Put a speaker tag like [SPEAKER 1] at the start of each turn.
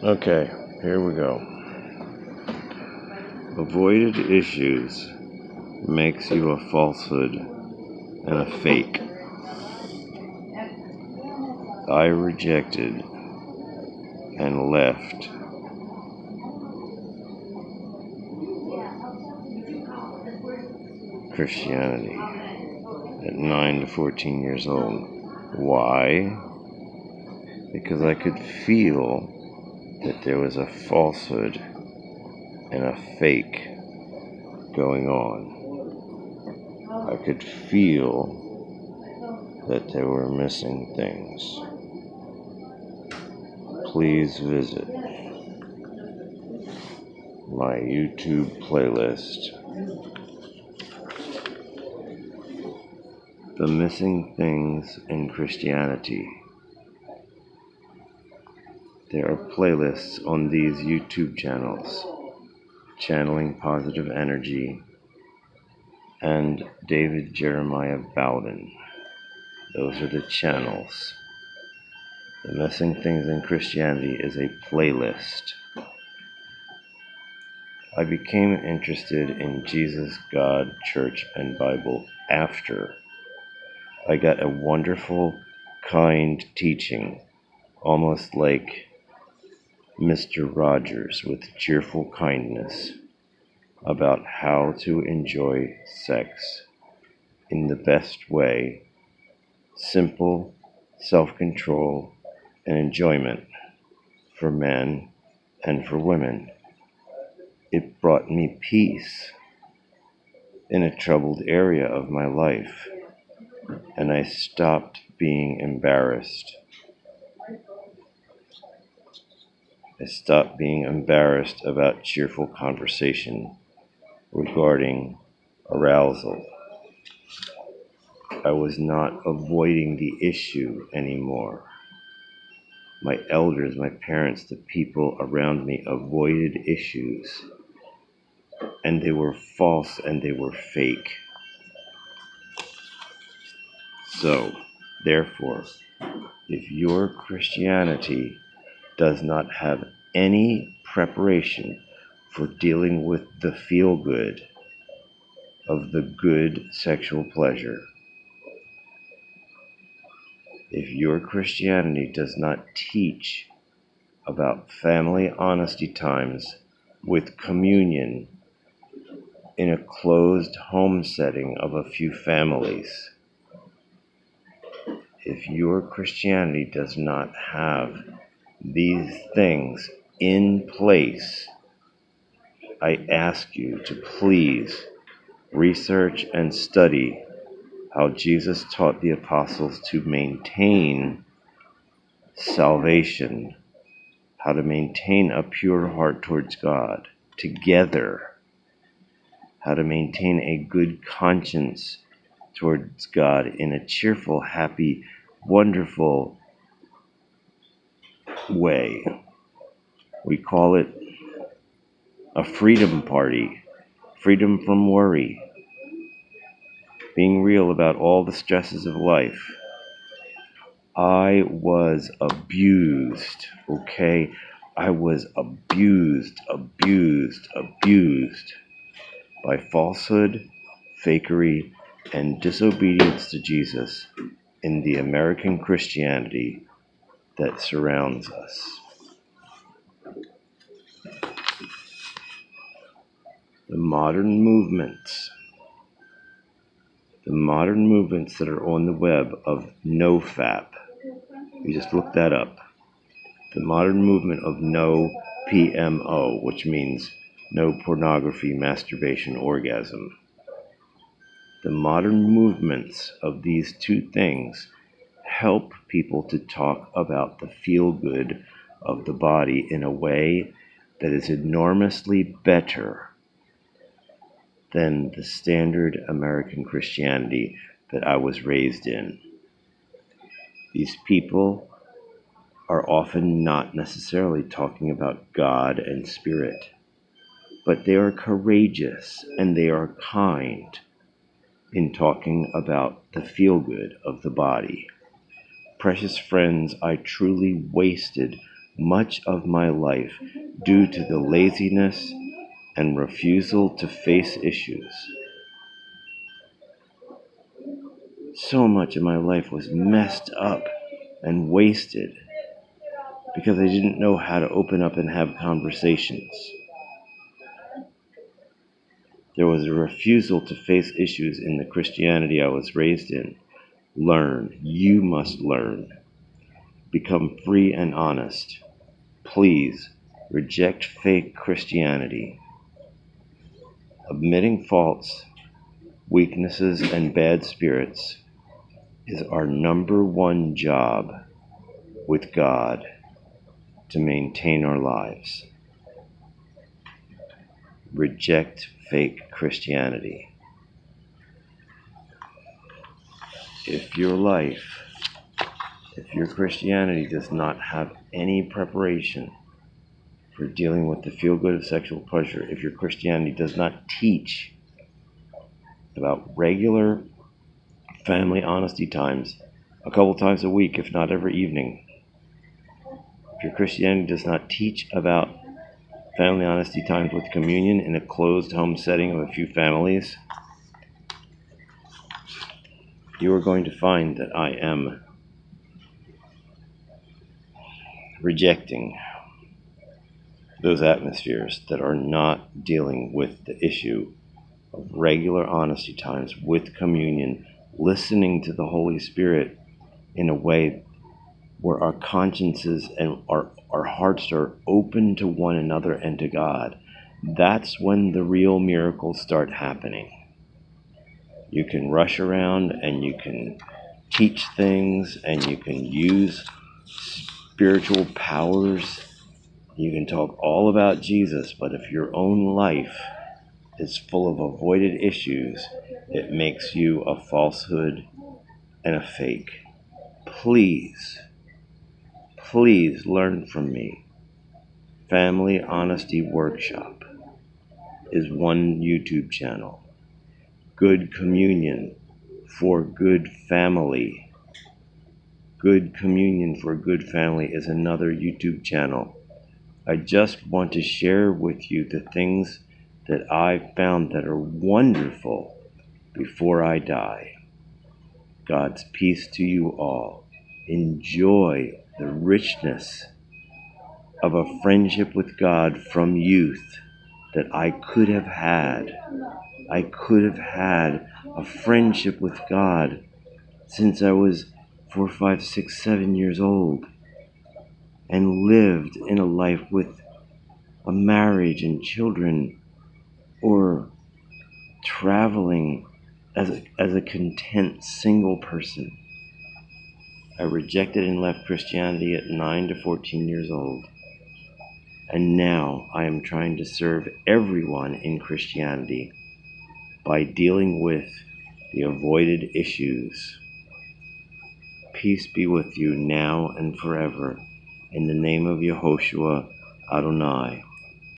[SPEAKER 1] Okay, here we go. Avoided issues makes you a falsehood and a fake. I rejected and left Christianity at 9 to 14 years old. Why? Because I could feel that there was a falsehood and a fake going on. I could feel that there were missing things. Please visit my YouTube playlist. The Missing Things in Christianity. There are playlists on these YouTube channels: Channeling Positive Energy and David Jeremiah Bowden. Those are the channels. The Missing Things in Christianity is a playlist. I became interested in Jesus, God, Church, and Bible after I got a wonderful, kind teaching, almost like Mr. Rogers with cheerful kindness, about how to enjoy sex in the best way, simple self-control and enjoyment for men and for women. It brought me peace in a troubled area of my life, and I stopped being embarrassed. I stopped being embarrassed about cheerful conversation regarding arousal. I was not avoiding the issue anymore. My elders, my parents, the people around me avoided issues, and they were false and they were fake. So, therefore, if your Christianity does not have any preparation for dealing with the feel-good of the good sexual pleasure, if your Christianity does not teach about family honesty times with communion in a closed home setting of a few families, if your Christianity does not have these things in place, I ask you to please research and study how Jesus taught the apostles to maintain salvation, how to maintain a pure heart towards God together, how to maintain a good conscience towards God in a cheerful, happy, wonderful way. We call it a freedom party, freedom from worry, being real about all the stresses of life. I was abused, okay? I was abused by falsehood, fakery, and disobedience to Jesus in the American Christianity that surrounds us. The modern movements that are on the web of NoFap, you just look that up. The modern movement of no PMO, which means no pornography, masturbation, orgasm. The modern movements of these two things help people to talk about the feel-good of the body in a way that is enormously better than the standard American Christianity that I was raised in. These people are often not necessarily talking about God and spirit, but they are courageous and they are kind in talking about the feel-good of the body. Precious friends, I truly wasted much of my life due to the laziness and refusal to face issues. So much of my life was messed up and wasted because I didn't know how to open up and have conversations. There was a refusal to face issues in the Christianity I was raised in. Learn. You must learn. Become free and honest. Please reject fake Christianity. Admitting faults, weaknesses, and bad spirits is our number one job with God to maintain our lives. Reject fake Christianity. If your Christianity does not have any preparation for dealing with the feel-good of sexual pleasure, if your Christianity does not teach about regular family honesty times a couple times a week, if not every evening, if your Christianity does not teach about family honesty times with communion in a closed home setting of a few families, you are going to find that I am rejecting those atmospheres that are not dealing with the issue of regular honesty times with communion, listening to the Holy Spirit in a way where our consciences and our hearts are open to one another and to God. That's when the real miracles start happening. You can rush around and you can teach things and you can use spiritual powers. You can talk all about Jesus, but if your own life is full of avoided issues, it makes you a falsehood and a fake. Please learn from me. Family Honesty Workshop is one YouTube channel. Good Communion for Good Family. Good Communion for Good Family is another YouTube channel. I just want to share with you the things that I found that are wonderful before I die. God's peace to you all. Enjoy the richness of a friendship with God from youth that I could have had. I could have had a friendship with God since I was 4, 5, 6, 7 years old and lived in a life with a marriage and children, or traveling as a content single person. I rejected and left Christianity at 9 to 14 years old. And now I am trying to serve everyone in Christianity by dealing with the avoided issues. Peace be with you now and forever. In the name of Yehoshua Adonai.